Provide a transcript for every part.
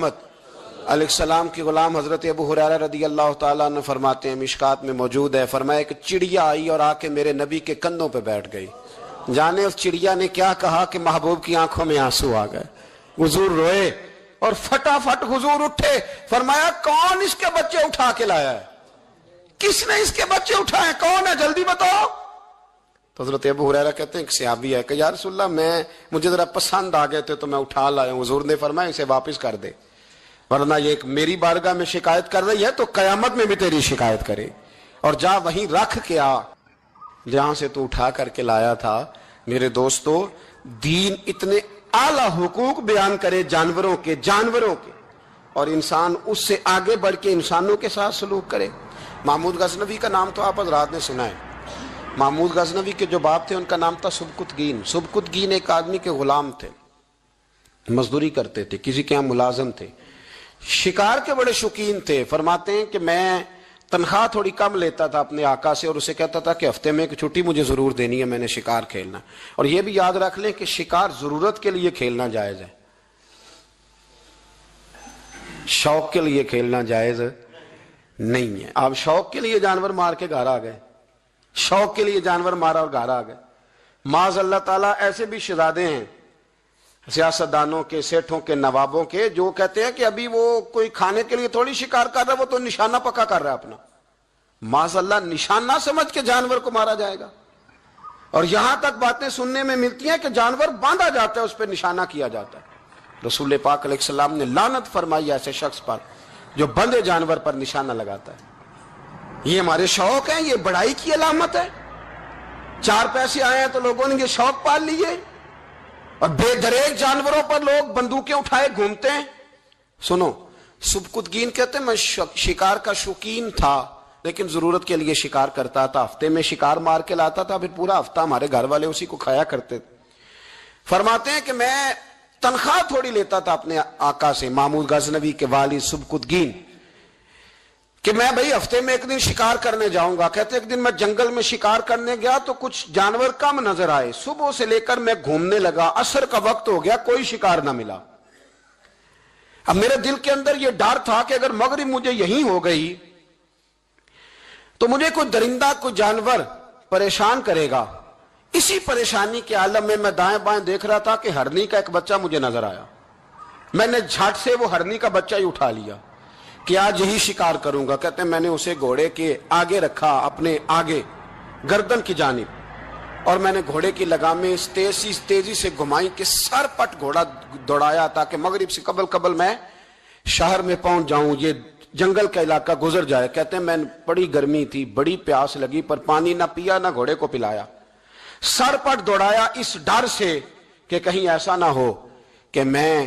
علیہ السلام کی غلام حضرت ابو ہریرہ رضی اللہ تعالیٰ عنہ فرماتے ہیں، مشکات میں موجود ہے، فرمایا کہ چڑیا آئی اور آ کے میرے نبی کے کندھوں پہ بیٹھ گئی۔ جانے اس چڑیا نے کیا کہا کہ محبوب کی آنکھوں میں آنسو آ گئے، حضور روئے اور فٹافٹ حضور اٹھے، فرمایا کون اس کے بچے اٹھا کے لایا ہے؟ کس نے اس کے بچے اٹھائے؟ کون ہے؟ جلدی بتاؤ۔ تو حضرت ابو ہریرہ کہتے ہیں ایک صحابی ہے کہ یا رسول اللہ مجھے ذرا پسند آ گئے تھے تو میں اٹھا لایا ہوں۔ حضور نے فرمایا اسے واپس کر دے، ورنہ یہ میری بارگاہ میں شکایت کر رہی ہے تو قیامت میں بھی تیری شکایت کرے، اور جا وہیں رکھ کے آ جہاں سے تو اٹھا کر کے لایا تھا۔ میرے دوستو، دین اتنے اعلیٰ حقوق بیان کرے جانوروں کے اور انسان اس سے آگے بڑھ کے انسانوں کے ساتھ سلوک کرے۔ محمود غزنوی کا نام تو آپ حضرات نے سنا ہے۔ محمود غزنوی کے جو باپ تھے ان کا نام تھا سبکتگین۔ سبکتگین ایک آدمی کے غلام تھے، مزدوری کرتے تھے، کسی کے یہاں ملازم تھے، شکار کے بڑے شوقین تھے۔ فرماتے ہیں کہ میں تنخواہ تھوڑی کم لیتا تھا اپنے آقا سے اور اسے کہتا تھا کہ ہفتے میں ایک چھٹی مجھے ضرور دینی ہے، میں نے شکار کھیلنا۔ اور یہ بھی یاد رکھ لیں کہ شکار ضرورت کے لیے کھیلنا جائز ہے، شوق کے لیے کھیلنا جائز نہیں ہے۔ آپ شوق کے لیے جانور مار کے گھر آ گئے، شوق کے لیے جانور مارا اور گھر آ گئے۔ معاذ اللہ تعالیٰ ایسے بھی شہزادے ہیں سیاستدانوں کے، سیٹھوں کے، نوابوں کے، جو کہتے ہیں کہ ابھی وہ کوئی کھانے کے لیے تھوڑی شکار کر رہا ہے، وہ تو نشانہ پکا کر رہا ہے اپنا۔ معاذ اللہ نشانہ سمجھ کے جانور کو مارا جائے گا، اور یہاں تک باتیں سننے میں ملتی ہیں کہ جانور باندھا جاتا ہے، اس پہ نشانہ کیا جاتا ہے۔ رسول پاک علیہ السلام نے لعنت فرمائی ایسے شخص پر جو بندھے جانور پر نشانہ لگاتا ہے۔ یہ ہمارے شوق ہیں، یہ بڑائی کی علامت ہے۔ چار پیسے آئے ہیں تو لوگوں نے یہ شوق پال لیے، اور بے دریغ جانوروں پر لوگ بندوقیں اٹھائے گھومتے ہیں۔ سنو، سبکتگین کہتے ہیں میں شکار کا شوقین تھا، لیکن ضرورت کے لیے شکار کرتا تھا، ہفتے میں شکار مار کے لاتا تھا، پھر پورا ہفتہ ہمارے گھر والے اسی کو کھایا کرتے تھے۔ فرماتے ہیں کہ میں تنخواہ تھوڑی لیتا تھا اپنے آقا سے، محمود غزنوی کے والد سبکتگین، کہ میں بھئی ہفتے میں ایک دن شکار کرنے جاؤں گا۔ کہتے ایک دن میں جنگل میں شکار کرنے گیا تو کچھ جانور کم نظر آئے، صبح سے لے کر میں گھومنے لگا، عصر کا وقت ہو گیا، کوئی شکار نہ ملا۔ اب میرے دل کے اندر یہ ڈر تھا کہ اگر مغرب مجھے یہیں ہو گئی تو مجھے کوئی درندہ، کوئی جانور پریشان کرے گا۔ اسی پریشانی کے عالم میں میں دائیں بائیں دیکھ رہا تھا کہ ہرنی کا ایک بچہ مجھے نظر آیا۔ میں نے جھٹ سے وہ ہرنی کا بچہ ہی اٹھا لیا کہ آج یہی شکار کروں گا۔ کہتے ہیں میں نے اسے گھوڑے کے آگے رکھا، اپنے آگے گردن کی جانب، اور میں نے گھوڑے کی لگامیں اس تیزی سے گھمائی کہ سر پٹ گھوڑا دوڑایا تاکہ مغرب سے قبل میں شہر میں پہنچ جاؤں، یہ جنگل کا علاقہ گزر جائے۔ کہتے ہیں میں بڑی گرمی تھی، بڑی پیاس لگی، پر پانی نہ پیا نہ گھوڑے کو پلایا، سر پٹ دوڑایا اس ڈر سے کہ کہیں ایسا نہ ہو کہ میں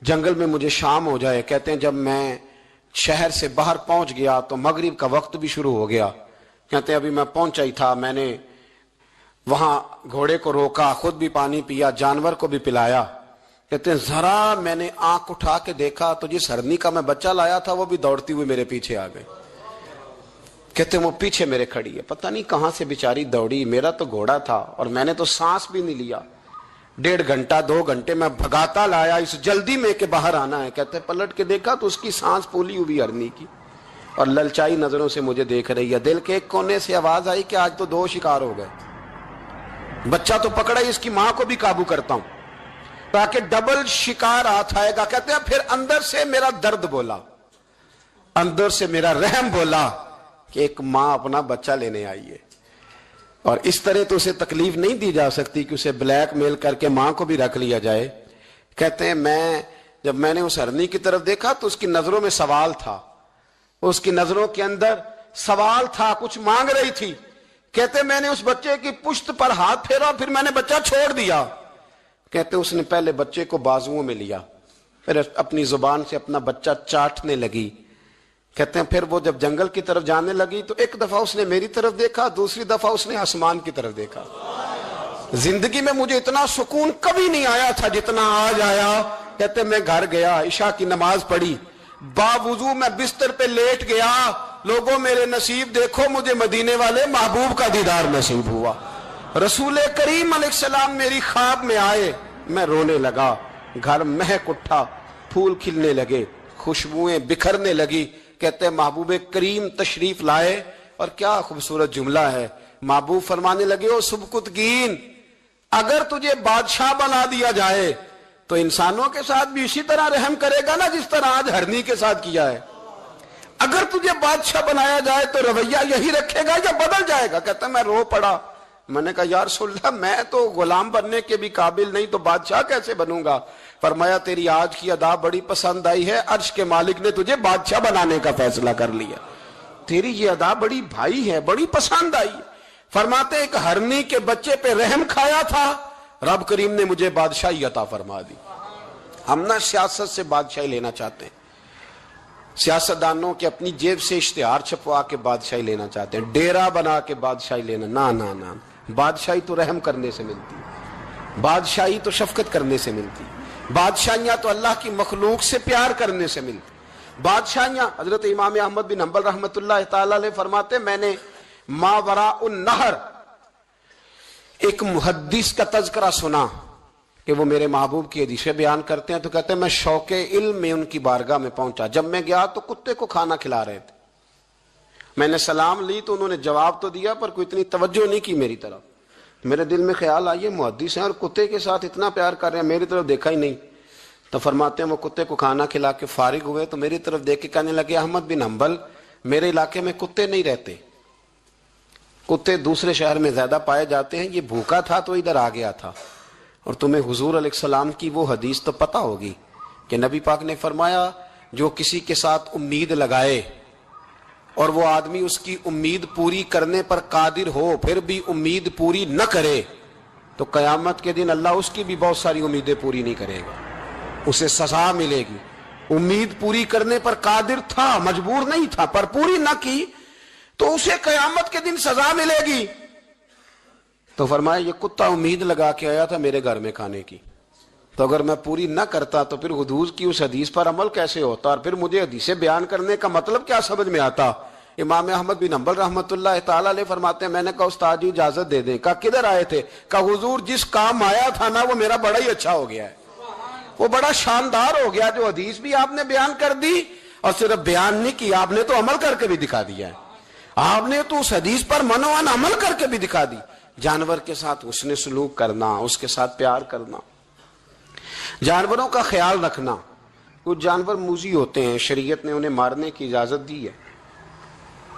جنگل میں مجھے شام ہو جائے۔ کہتے ہیں جب میں شہر سے باہر پہنچ گیا تو مغرب کا وقت بھی شروع ہو گیا۔ کہتے ہیں ابھی میں پہنچا ہی تھا، میں نے وہاں گھوڑے کو روکا، خود بھی پانی پیا، جانور کو بھی پلایا۔ کہتے ہیں ذرا میں نے آنکھ اٹھا کے دیکھا تو جس ہرنی کا میں بچہ لایا تھا وہ بھی دوڑتی ہوئی میرے پیچھے آ گئی۔ کہتے ہیں وہ پیچھے میرے کھڑی ہے، پتہ نہیں کہاں سے بیچاری دوڑی، میرا تو گھوڑا تھا اور میں نے تو سانس بھی نہیں لیا۔ 1.5 گھنٹہ 2 گھنٹے میں بھگاتا لایا اس جلدی میں کہ باہر آنا ہے۔ کہتے ہیں پلٹ کے دیکھا تو اس کی سانس پھولی ہوئی ہرنی کی اور للچائی نظروں سے مجھے دیکھ رہی ہے۔ دل کے ایک کونے سے آواز آئی کہ آج تو 2 شکار ہو گئے، بچہ تو پکڑا ہی، اس کی ماں کو بھی قابو کرتا ہوں تاکہ ڈبل شکار ہاتھ آئے گا۔ کہتے ہیں پھر اندر سے میرا درد بولا، اندر سے میرا رحم بولا کہ ایک ماں اپنا بچہ لینے آئی ہے، اور اس طرح تو اسے تکلیف نہیں دی جا سکتی کہ اسے بلیک میل کر کے ماں کو بھی رکھ لیا جائے۔ کہتے ہیں جب میں نے اس ہرنی کی طرف دیکھا تو اس کی نظروں میں سوال تھا، اس کی نظروں کے اندر سوال تھا، کچھ مانگ رہی تھی۔ کہتے ہیں میں نے اس بچے کی پشت پر ہاتھ پھیرا، پھر میں نے بچہ چھوڑ دیا۔ کہتے ہیں اس نے پہلے بچے کو بازوؤں میں لیا، پھر اپنی زبان سے اپنا بچہ چاٹنے لگی۔ کہتے ہیں پھر وہ جب جنگل کی طرف جانے لگی تو ایک دفعہ اس نے میری طرف دیکھا، دوسری دفعہ اس نے آسمان کی طرف دیکھا۔ زندگی میں مجھے اتنا سکون کبھی نہیں آیا تھا جتنا آج آیا۔ کہتے ہیں میں گھر گیا، عشاء کی نماز پڑھی، باوضو میں بستر پہ لیٹ گیا، لوگوں میرے نصیب دیکھو، مجھے مدینے والے محبوب کا دیدار نصیب ہوا۔ رسول کریم علیہ السلام میری خواب میں آئے، میں رونے لگا، گھر مہک اٹھا، پھول کھلنے لگے, خوشبوئیں بکھرنے لگی. کہتے ہیں محبوب کریم تشریف لائے, اور کیا خوبصورت جملہ ہے. محبوب فرمانے لگے, او سبکتگین, اگر تجھے بادشاہ بنا دیا جائے تو انسانوں کے ساتھ بھی اسی طرح رحم کرے گا نا جس طرح آج ہرنی کے ساتھ کیا ہے. اگر تجھے بادشاہ بنایا جائے تو رویہ یہی رکھے گا یا بدل جائے گا؟ کہتا ہے میں رو پڑا. میں نے کہا یا رسول اللہ, میں تو غلام بننے کے بھی قابل نہیں, تو بادشاہ کیسے بنوں گا؟ فرمایا تیری آج کی ادا بڑی پسند آئی ہے, عرش کے مالک نے تجھے بادشاہ بنانے کا فیصلہ کر لیا. تیری یہ ادا بڑی بھائی ہے, بڑی پسند آئی. فرماتے ایک ہرنی کے بچے پہ رحم کھایا تھا, رب کریم نے مجھے بادشاہی عطا فرما دی. ہم نہ سیاست سے بادشاہی لینا چاہتے ہیں, سیاستدانوں کے اپنی جیب سے اشتہار چھپوا کے بادشاہی لینا چاہتے ہیں, ڈیرا بنا کے بادشاہی لینا. نہ, بادشاہی تو رحم کرنے سے ملتی, بادشاہی تو شفقت کرنے سے ملتی, بادشاہیاں تو اللہ کی مخلوق سے پیار کرنے سے ملتی. بادشاہیاں, حضرت امام احمد بن حنبل رحمۃ اللہ تعالی علیہ فرماتے, میں نے ما وراء النہر ایک محدث کا تذکرہ سنا کہ وہ میرے محبوب کی حدیثیں بیان کرتے ہیں, تو کہتے ہیں میں شوق علم میں ان کی بارگاہ میں پہنچا. جب میں گیا تو کتے کو کھانا کھلا رہے تھے. میں نے سلام لی تو انہوں نے جواب تو دیا پر کوئی اتنی توجہ نہیں کی میری طرف. میرے دل میں خیال آئیے محدث ہیں اور کتے کے ساتھ اتنا پیار کر رہے ہیں, میری طرف دیکھا ہی نہیں. تو فرماتے ہیں وہ کتے کو کھانا کھلا کے فارغ ہوئے تو میری طرف دیکھ کے کہنے لگے, احمد بن حنبل, میرے علاقے میں کتے نہیں رہتے, کتے دوسرے شہر میں زیادہ پائے جاتے ہیں, یہ بھوکا تھا تو ادھر آ گیا تھا. اور تمہیں حضور علیہ السلام کی وہ حدیث تو پتہ ہوگی کہ نبی پاک نے فرمایا جو کسی کے ساتھ امید لگائے اور وہ آدمی اس کی امید پوری کرنے پر قادر ہو پھر بھی امید پوری نہ کرے تو قیامت کے دن اللہ اس کی بھی بہت ساری امیدیں پوری نہیں کرے گا, اسے سزا ملے گی. امید پوری کرنے پر قادر تھا, مجبور نہیں تھا, پر پوری نہ کی تو اسے قیامت کے دن سزا ملے گی. تو فرمایا یہ کتا امید لگا کے آیا تھا میرے گھر میں کھانے کی, تو اگر میں پوری نہ کرتا تو پھر حضور کی اس حدیث پر عمل کیسے ہوتا, اور پھر مجھے حدیثیں بیان کرنے کا مطلب کیا سمجھ میں آتا. امام احمد بن حنبل رحمۃ اللہ تعالی علیہ فرماتے ہیں میں نے کہا استاد جی اجازت دے دیں. کہا کدھر آئے تھے؟ کہا حضور جس کام آیا تھا نا وہ میرا بڑا ہی اچھا ہو گیا ہے, وہ بڑا شاندار ہو گیا. جو حدیث بھی آپ نے بیان کر دی اور صرف بیان نہیں کی, آپ نے تو عمل کر کے بھی دکھا دیا ہے. آپ نے تو اس حدیث پر منوان عمل کر کے بھی دکھا دی. جانور کے ساتھ حسن سلوک کرنا, اس کے ساتھ پیار کرنا, جانوروں کا خیال رکھنا. کچھ جانور موذی ہوتے ہیں, شریعت نے انہیں مارنے کی اجازت دی ہے,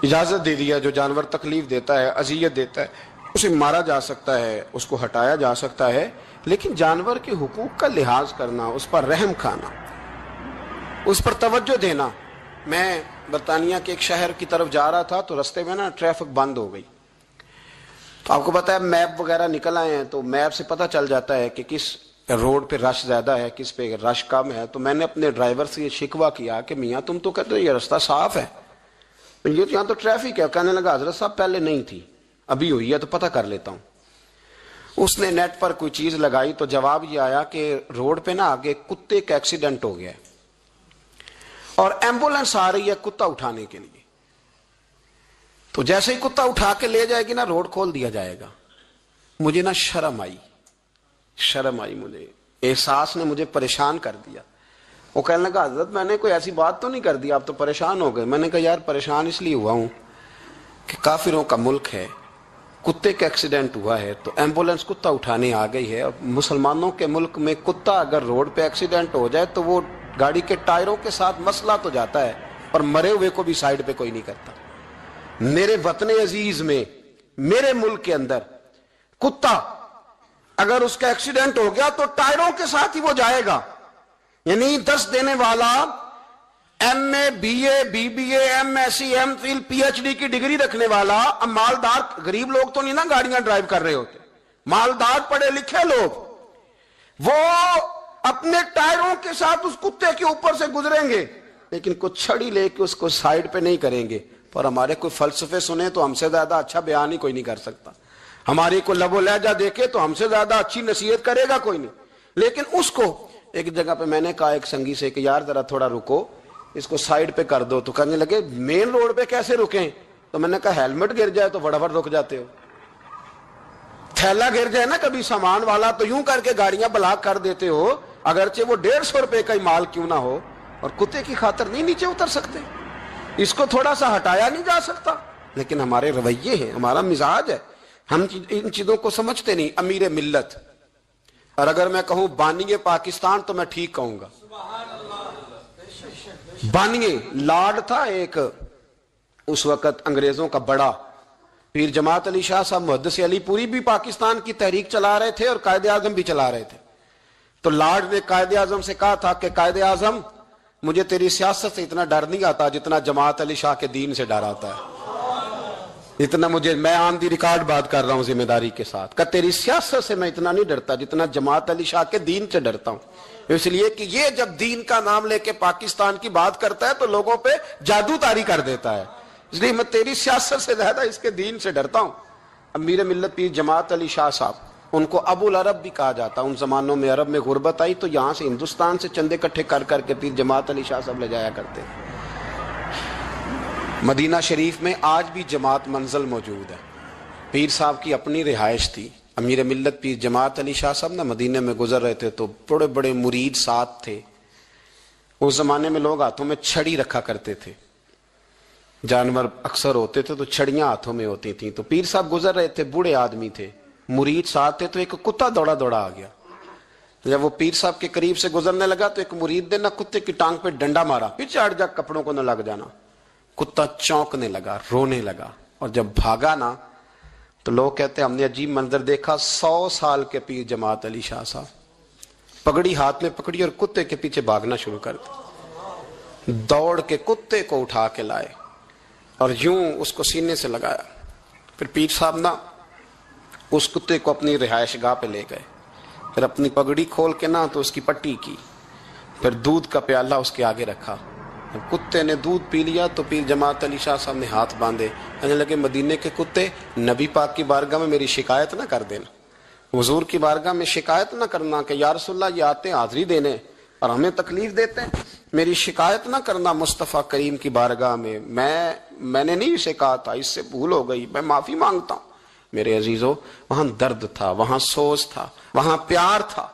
اجازت دے دیا. جو جانور تکلیف دیتا ہے, اذیت دیتا ہے, اسے مارا جا سکتا ہے, اس کو ہٹایا جا سکتا ہے, لیکن جانور کے حقوق کا لحاظ کرنا, اس پر رحم کھانا, اس پر توجہ دینا. میں برطانیہ کے ایک شہر کی طرف جا رہا تھا تو رستے میں نا ٹریفک بند ہو گئی. تو آپ کو پتا ہے میپ وغیرہ نکل آئے ہیں, تو میپ سے پتہ چل جاتا ہے کہ کس روڈ پہ رش زیادہ ہے, کس پہ رش کم ہے. تو میں نے اپنے ڈرائیور سے یہ شکوہ کیا کہ میاں تم تو کہتے ہو یہ رستہ صاف ہے, یہ یہاں تو ٹریفک ہے. کہنے لگا حضرت صاحب پہلے نہیں تھی, ابھی ہوئی ہے تو پتہ کر لیتا ہوں. اس نے نیٹ پر کوئی چیز لگائی تو جواب یہ آیا کہ روڈ پہ نا آگے کتے کا ایکسیڈنٹ ہو گیا ہے اور ایمبولینس آ رہی ہے کتا اٹھانے کے لیے. تو جیسے ہی کتا اٹھا کے لے جائے گی نا روڈ کھول دیا جائے گا. مجھے نا شرم آئی, مجھے احساس نے مجھے پریشان کر دیا. وہ کہنے لگا حضرت میں نے کوئی ایسی بات تو نہیں کر دی, آپ تو پریشان ہو گئے. میں نے کہا یار پریشان اس لیے ہوا ہوں کہ کافروں کا ملک ہے, کتے کا ایکسیڈنٹ ہوا ہے تو ایمبولینس کتا اٹھانے آ گئی ہے, اور مسلمانوں کے ملک میں کتا اگر روڈ پہ ایکسیڈنٹ ہو جائے تو وہ گاڑی کے ٹائروں کے ساتھ مسئلہ تو جاتا ہے اور مرے ہوئے کو بھی سائیڈ پہ کوئی نہیں کرتا. میرے وطن عزیز میں, میرے ملک کے اندر کتا اگر اس کا ایکسیڈنٹ ہو گیا تو ٹائروں کے ساتھ ہی وہ جائے گا. یعنی 10 دینے والا M A, B A, B B A, M S C, M Phil, P H D کی ڈگری رکھنے والا, مالدار غریب لوگ تو نہیں نا گاڑیاں ڈرائیو کر رہے ہوتے, مالدار پڑھے لکھے لوگ, وہ اپنے ٹائروں کے ساتھ اس کتے کے اوپر سے گزریں گے لیکن کچھ چھڑی لے کے اس کو سائیڈ پہ نہیں کریں گے. پر ہمارے کوئی فلسفے سنے تو ہم سے زیادہ اچھا بیان ہی کوئی نہیں کر سکتا, ہماری کوئی لب و لہجہ دیکھے تو ہم سے زیادہ اچھی نصیحت کرے گا کوئی نہیں. لیکن اس کو ایک جگہ پہ میں نے کہا ایک سنگی سے کہ یار ذرا تھوڑا رکو, اس کو سائیڈ پہ کر دو. تو کہنے لگے مین روڈ پہ کیسے رکیں؟ تو میں نے کہا ہیلمٹ گر جائے تو فٹافٹ رک جاتے ہو, تھیلا گر جائے نا کبھی سامان والا تو یوں کر کے گاڑیاں بلاک کر دیتے ہو, اگرچہ وہ 150 روپے کا ہی مال کیوں نہ ہو, اور کتے کی خاطر نہیں نیچے اتر سکتے. اس کو تھوڑا سا ہٹایا نہیں جا سکتا. لیکن ہمارے رویے ہیں, ہمارا مزاج ہے, ہم ان چیزوں کو سمجھتے نہیں. امیر ملت, اور اگر میں کہوں بانی پاکستان تو میں ٹھیک کہوں گا. بانی لارڈ تھا ایک اس وقت انگریزوں کا بڑا, پیر جماعت علی شاہ صاحب محدث علی پوری بھی پاکستان کی تحریک چلا رہے تھے اور قائد اعظم بھی چلا رہے تھے. تو لارڈ نے قائد اعظم سے کہا تھا کہ قائد اعظم مجھے تیری سیاست سے اتنا ڈر نہیں آتا جتنا جماعت علی شاہ کے دین سے ڈر آتا ہے. اتنا مجھے, میں آن دی ریکارڈ بات کر رہا ہوں ذمہ داری کے ساتھ, کہ تیری سیاست سے میں اتنا نہیں ڈرتا جتنا جماعت علی شاہ کے دین سے ڈرتا ہوں. اس لیے کہ یہ جب دین کا نام لے کے پاکستان کی بات کرتا ہے تو لوگوں پہ جادو طاری کر دیتا ہے. اس لیے میں تیری سیاست سے زیادہ اس کے دین سے ڈرتا ہوں. امیر ملت پیر جماعت علی شاہ صاحب, ان کو ابو العرب بھی کہا جاتا. ان زمانوں میں عرب میں غربت آئی تو یہاں سے ہندوستان سے چندے اکٹھے کر کر کے پیر جماعت علی شاہ صاحب لے جایا کرتے. مدینہ شریف میں آج بھی جماعت منزل موجود ہے. پیر صاحب کی اپنی رہائش تھی. امیر ملت پیر جماعت علی شاہ صاحب نا مدینے میں گزر رہے تھے تو بڑے بڑے مرید ساتھ تھے. اس زمانے میں لوگ ہاتھوں میں چھڑی رکھا کرتے تھے, جانور اکثر ہوتے تھے تو چھڑیاں ہاتھوں میں ہوتی تھیں. تو پیر صاحب گزر رہے تھے, بوڑھے آدمی تھے, مرید ساتھ تھے, تو ایک کتا دوڑا دوڑا آ گیا. جب وہ پیر صاحب کے قریب سے گزرنے لگا تو ایک مرید نے نہ کتے کی ٹانگ پہ ڈنڈا مارا, پیچھے ہٹ جا, کپڑوں کو نہ لگ جانا. کتا چونکنے لگا, رونے لگا, اور جب بھاگا نا تو لوگ کہتے ہم نے عجیب منظر دیکھا. 100 سال کے پیر جماعت علی شاہ صاحب پگڑی ہاتھ میں پکڑی اور کتے کے پیچھے بھاگنا شروع کر دیا. دوڑ کے کتے کو اٹھا کے لائے اور یوں اس کو سینے سے لگایا. پھر پیر صاحب نا اس کتے کو اپنی رہائش گاہ پہ لے گئے. پھر اپنی پگڑی کھول کے نا تو اس کی پٹی کی, پھر دودھ کا پیالہ اس کے آگے رکھا. کتے نے دودھ پی لیا تو پیر جماعت علی شاہ صاحب نے ہاتھ باندھے, کہنے لگے مدینے کے کتے, نبی پاک کی بارگاہ میں میری شکایت نہ کر دینا, حضور کی بارگاہ میں شکایت نہ کرنا کہ یا رسول اللہ یہ آتے ہیں حاضری دینے اور ہمیں تکلیف دیتے ہیں, میری شکایت نہ کرنا مصطفیٰ کریم کی بارگاہ میں. میں نے نہیں اسے کہا تھا, اس سے بھول ہو گئی, میں معافی مانگتا ہوں. میرے عزیزو, وہاں درد تھا, وہاں سوز تھا, وہاں پیار تھا,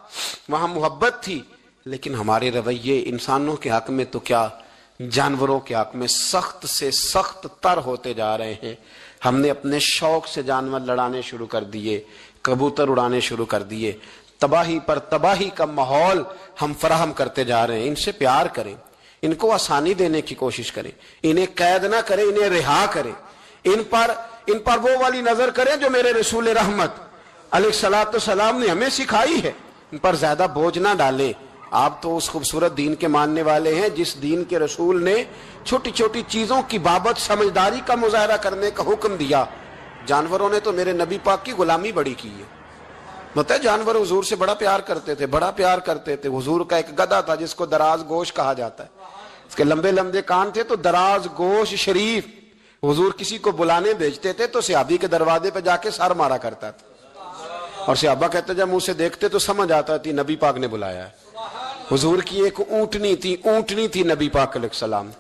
وہاں محبت تھی. لیکن ہمارے رویے انسانوں کے حق میں تو کیا, جانوروں کے حق میں سخت سے سخت تر ہوتے جا رہے ہیں. ہم نے اپنے شوق سے جانور لڑانے شروع کر دیے, کبوتر اڑانے شروع کر دیے. تباہی پر تباہی کا ماحول ہم فراہم کرتے جا رہے ہیں. ان سے پیار کریں, ان کو آسانی دینے کی کوشش کریں, انہیں قید نہ کریں, انہیں رہا کریں. ان پر وہ والی نظر کریں جو میرے رسول رحمت علیہ الصلوۃ والسلام نے ہمیں سکھائی ہے. ان پر زیادہ بوجھ نہ ڈالیں. آپ تو اس خوبصورت دین کے ماننے والے ہیں جس دین کے رسول نے چھوٹی چھوٹی چیزوں کی بابت سمجھداری کا مظاہرہ کرنے کا حکم دیا. جانوروں نے تو میرے نبی پاک کی غلامی بڑی کی ہے. مطلب جانور حضور سے بڑا پیار کرتے تھے, بڑا پیار کرتے تھے. حضور کا ایک گدھا تھا جس کو دراز گوش کہا جاتا ہے, اس کے لمبے لمبے کان تھے, تو دراز گوش شریف حضور کسی کو بلانے بھیجتے تھے تو صحابی کے دروازے پہ جا کے سر مارا کرتا تھا, اور صحابہ کہتے جب منہ سے دیکھتے تو سمجھ آتا تھی نبی پاک نے بلایا ہے. حضور کی ایک اونٹنی تھی نبی پاک علیہ السلام.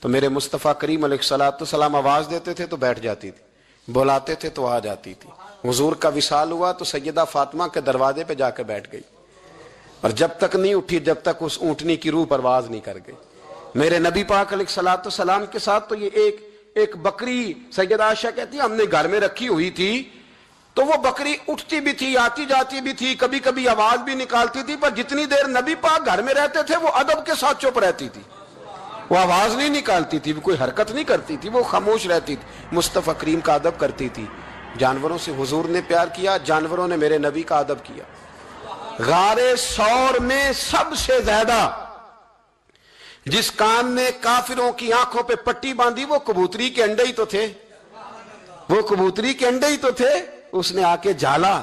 تو میرے مصطفیٰ کریم علیہ الصلوۃ والسلام آواز دیتے تھے تو بیٹھ جاتی تھی, بلاتے تھے تو آ جاتی تھی. حضور کا وصال ہوا تو سیدہ فاطمہ کے دروازے پہ جا کے بیٹھ گئی, اور جب تک نہیں اٹھی جب تک اس اونٹنی کی روح پرواز نہیں کر گئی. میرے نبی پاک علیہ الصلوۃ والسلام کے ساتھ تو یہ ایک بکری سیدہ عائشہ کہتی ہے ہم نے گھر میں رکھی ہوئی تھی, تو وہ بکری اٹھتی بھی تھی, آتی جاتی بھی تھی, کبھی کبھی آواز بھی نکالتی تھی, پر جتنی دیر نبی پاک گھر میں رہتے تھے وہ ادب کے ساتھ چپ رہتی تھی. وہ آواز نہیں نکالتی تھی, وہ کوئی حرکت نہیں کرتی تھی, وہ خاموش رہتی تھی, مصطفیٰ کریم کا ادب کرتی تھی. جانوروں سے حضور نے پیار کیا, جانوروں نے میرے نبی کا ادب کیا. غار ثور میں سب سے زیادہ جس کان نے کافروں کی آنکھوں پہ پٹی باندھی وہ کبوتری کے انڈے ہی تو تھے, وہ کبوتری کے انڈے ہی تو تھے. اس نے آ کے جالا,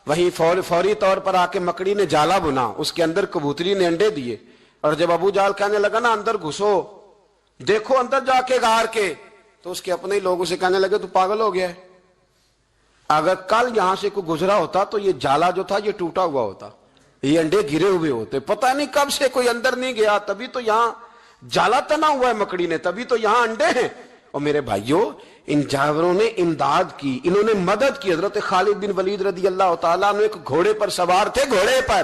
وہیں فوری طور پر آ کے مکڑی نے جالا بنا, اس کے اندر کبوتری نے انڈے دیے. اور جب ابو جہل کہنے لگا نا اندر گھسو, دیکھو اندر جا کے غار کے, تو اس کے اپنے ہی لوگ اسے کہنے لگے تو پاگل ہو گیا ہے. اگر کل یہاں سے کوئی گزرا ہوتا تو یہ جالا جو تھا یہ ٹوٹا ہوا ہوتا, یہ انڈے گرے ہوئے ہوتے. پتہ نہیں کب سے کوئی اندر نہیں گیا, تبھی تو یہاں جالا تنا ہوا ہے مکڑی نے, تبھی تو یہاں انڈے ہیں. اور میرے بھائیوں, ان جانوروں نے امداد کی, انہوں نے مدد کی. حضرت خالد بن ولید رضی اللہ تعالیٰ عنہ ایک گھوڑے پر سوار تھے, گھوڑے پر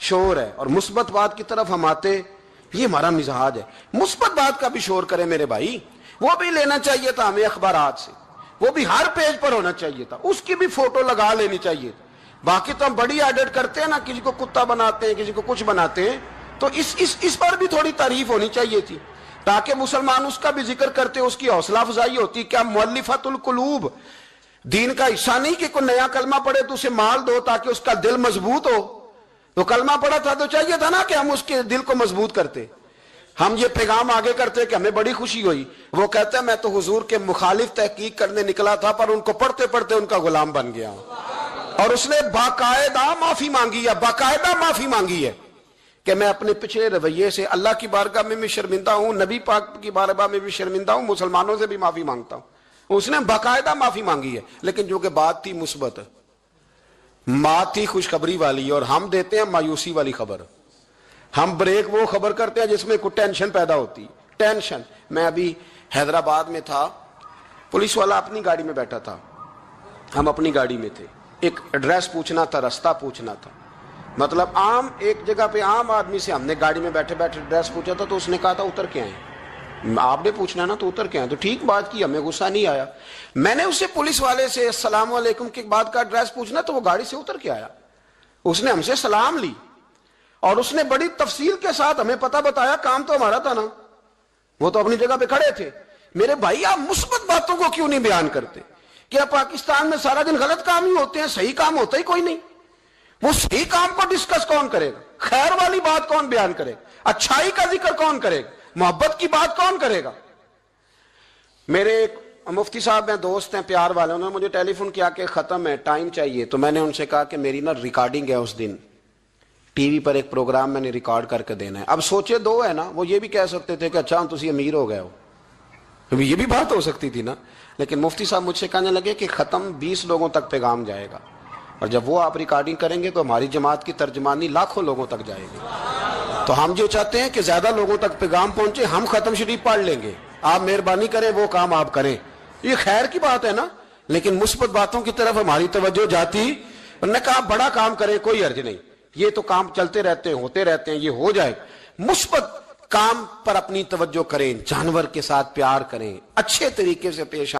شور ہے اور مثبت بات کی طرف ہم آتے، یہ ہمارا مزاج ہے. مثبت بات کا بھی شور کریں میرے بھائی، وہ بھی لینا چاہیے تھا ہمیں اخبارات سے، وہ بھی ہر پیج پر ہونا چاہیے تھا، اس کی بھی فوٹو لگا لینی چاہیے. باقی تو ہم بڑی ایڈٹ کرتے ہیں نا، کسی کو کتا بناتے ہیں، کسی کو کچھ بناتے ہیں، تو اس پر بھی تھوڑی تعریف ہونی چاہیے تھی تاکہ مسلمان اس کا بھی ذکر کرتے، اس کی حوصلہ افزائی ہوتی. کیا مؤلفۃ القلوب دین کا حصہ نہیں کہ کوئی نیا کلمہ پڑھے تو اسے مال دو تاکہ اس کا دل مضبوط ہو؟ تو کلمہ پڑھا تھا تو چاہیے تھا نا کہ ہم اس کے دل کو مضبوط کرتے. ہم یہ پیغام آگے کرتے کہ ہمیں بڑی خوشی ہوئی. وہ کہتے ہیں میں تو حضور کے مخالف تحقیق کرنے نکلا تھا پر ان کو پڑھتے پڑھتے ان کا غلام بن گیا اور اس نے باقاعدہ معافی مانگی ہے، باقاعدہ معافی مانگی ہے کہ میں اپنے پچھلے رویے سے اللہ کی بارگاہ میں بھی شرمندہ ہوں، نبی پاک کی بارگاہ میں بھی شرمندہ ہوں، مسلمانوں سے بھی معافی مانگتا ہوں. اس نے باقاعدہ معافی مانگی ہے. لیکن جو کہ بات تھی مثبت، بات تھی خوشخبری والی، اور ہم دیتے ہیں مایوسی والی خبر. ہم بریک وہ خبر کرتے ہیں جس میں کوئی ٹینشن پیدا ہوتی. ٹینشن. میں ابھی حیدرآباد میں تھا، پولیس والا اپنی گاڑی میں بیٹھا تھا، ہم اپنی گاڑی میں تھے. ایک ایڈریس پوچھنا تھا، رستہ پوچھنا تھا. مطلب عام ایک جگہ پہ عام آدمی سے ہم نے گاڑی میں بیٹھے بیٹھے ایڈریس پوچھا تھا تو اس نے کہا تھا اتر کے آئیں. آپ نے پوچھنا نا تو اتر کے آئیں. تو ٹھیک بات کی، ہمیں غصہ نہیں آیا. میں نے اسے پولیس والے سے السلام علیکم کے بعد کا ایڈریس پوچھنا تو وہ گاڑی سے اتر کے آیا. اس نے ہم سے سلام لی اور اس نے بڑی تفصیل کے ساتھ ہمیں پتہ بتایا. کام تو ہمارا تھا نا، وہ تو اپنی جگہ پہ کھڑے تھے. میرے بھائی آپ مثبت باتوں کو کیوں نہیں بیان کرتے؟ کیا پاکستان میں سارا دن غلط کام ہی ہوتے ہیں، صحیح کام ہوتا ہی کوئی نہیں؟ وہ صحیح کام کو ڈسکس کون کرے گا؟ خیر والی بات کون بیان کرے گا؟ اچھائی کا ذکر کون کرے گا؟ محبت کی بات کون کرے گا؟ میرے ایک مفتی صاحب ہیں، دوست ہیں، پیار والے، انہوں نے مجھے ٹیلی فون کیا کہ ختم ہے، ٹائم چاہیے. تو میں نے ان سے کہا کہ میری نا ریکارڈنگ ہے، اس دن ٹی وی پر ایک پروگرام میں نے ریکارڈ کر کے دینا ہے. اب سوچے دو ہے نا، وہ یہ بھی کہہ سکتے تھے کہ اچھا تسی امیر ہو گئے ہو، یہ بھی بات ہو سکتی تھی نا. لیکن مفتی صاحب مجھ سے کہنے لگے کہ ختم 20 لوگوں تک پیغام جائے گا، اور جب وہ آپ ریکارڈنگ کریں گے تو ہماری جماعت کی ترجمانی لاکھوں لوگوں تک جائے گی. تو ہم جو چاہتے ہیں کہ زیادہ لوگوں تک پیغام پہنچے، ہم ختم شریف پڑھ لیں گے، آپ مہربانی کریں وہ کام آپ کریں. یہ خیر کی بات ہے نا. لیکن مثبت باتوں کی طرف ہماری توجہ جاتی. انہوں نے کہا بڑا کام کریں، کوئی حرج نہیں، یہ تو کام چلتے رہتے ہیں، ہوتے رہتے ہیں، یہ ہو جائے. مثبت کام پر اپنی توجہ کریں، جانور کے ساتھ پیار کریں، اچھے طریقے سے پیش